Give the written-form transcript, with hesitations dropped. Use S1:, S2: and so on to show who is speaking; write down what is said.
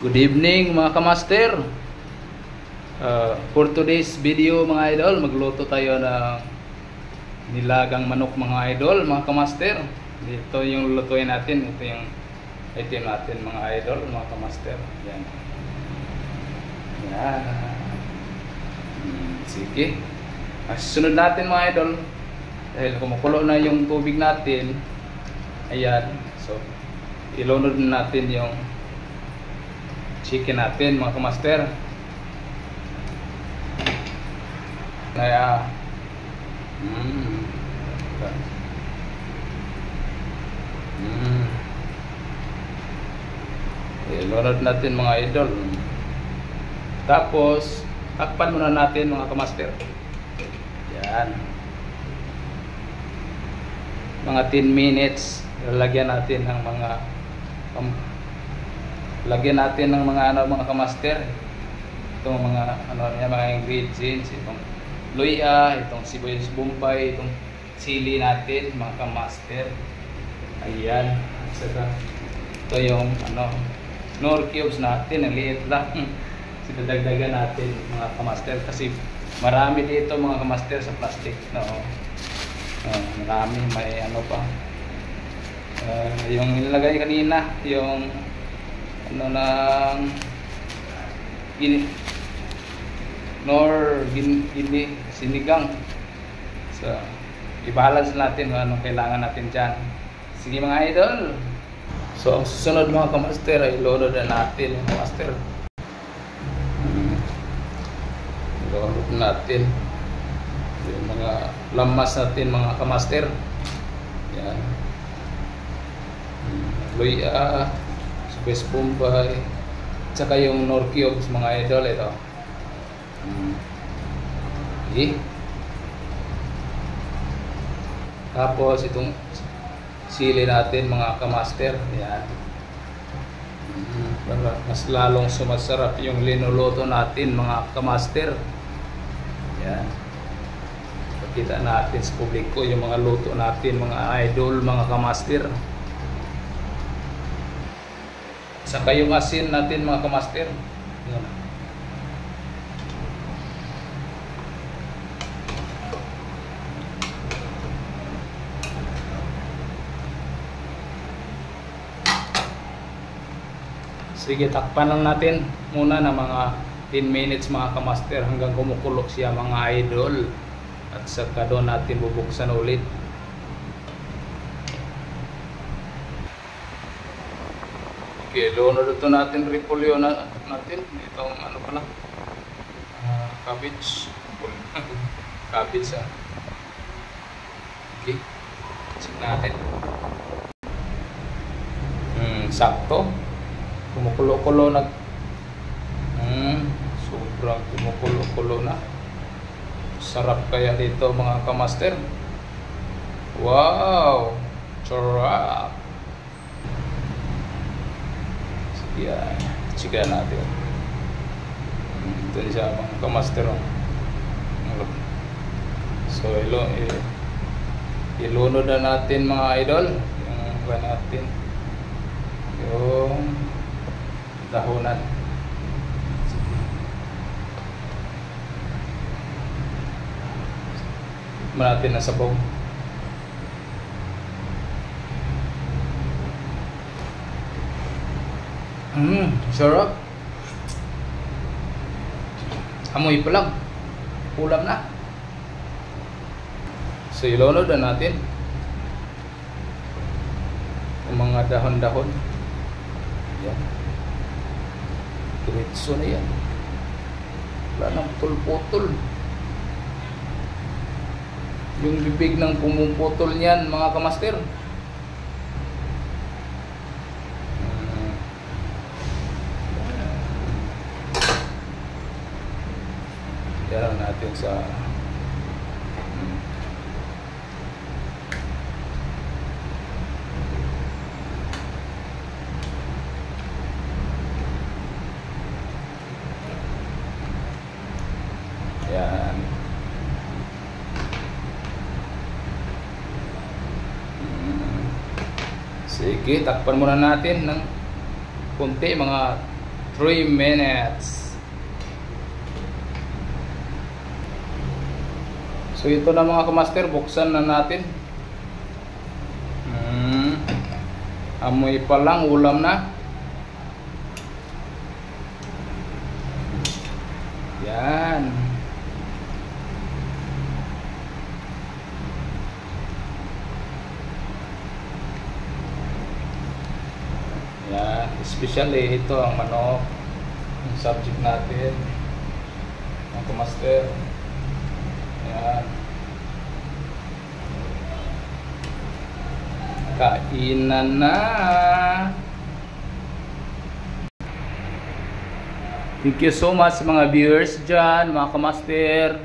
S1: Good evening mga kamaster. For today's video mga idol, magluto tayo ng nilagang manok mga idol, mga kamaster. Ito yung lulutuin natin, ito yung item natin mga idol, mga kamaster. Yan. Yan. Sige. Sunod natin mga idol, dahil kumukulo na yung tubig natin. Ayan. So, ilunod natin yung chicken natin mga kamaster. Kaya ilunod natin mga idol. Tapos takpan muna natin mga kamaster. Yan. Mga 10 minutes lalagyan natin ng mga mga kamaster. Itong mga mga ingredients, itong luya, itong sibuyas bombay, itong chili natin mga kamaster. Ayan. Saka ito yung nor cubes natin, ang liit lang. Sinadagdagan natin mga kamaster kasi marami dito mga kamaster sa plastic, no. Marami, may pa. Yung nilagay kanina, yung sinigang. So, i-balance natin kung anong kailangan natin dyan. Sige mga idol. So, ang susunod mga kamaster ay ilunod na natin mga kamaster. Ilunod natin yung mga lamas natin mga kamaster. Yan. Luya, sibuyas bombay, tsaka yung nor cubes mga idol. Ito. Okay. Tapos itong sili natin mga kamaster. Yan. Para mas lalong sumasarap yung linuluto natin mga kamaster. Yan. Pakita natin sa publiko yung mga luto natin mga idol, mga kamaster. Saka yung asin natin mga kamaster. Yan. Sige, takpan lang natin muna ng mga 10 minutes mga kamaster hanggang kumukulo siya mga idol. At saka doon natin bubuksan ulit. Okay, lunod ito natin repolyo natin. Itong pala? Cabbage. Cabbage Okay. Check natin. Sakto. Kumukulo-kulo na. Sobrang kumukulo-kulo na. Sarap kaya dito mga kamaster. Wow! Sarap! Yan, chika natin. Ito siya mga kamaster. So ilunod na natin mga idol yung natin yung dahonan. Natin na sabaw. Sarap. Amoy pa lang. Ulam na. So ilunod na natin yung mga dahon-dahon. Yan. Diretso na yan. Wala nang putol-putol. Yung bibig ng pumuputol niyan mga kamaster. Yan natin sa yan. Sige, takpan muna natin ng konti, mga 3 minutes. So ito na mga kamaster, buksan na natin. Amoy pa lang, ulam na. Yan. Yan, especially ito ang manok, yung subject natin, ang kamaster. Yan. Kainan na. Thank you so much mga viewers dyan, mga kamaster.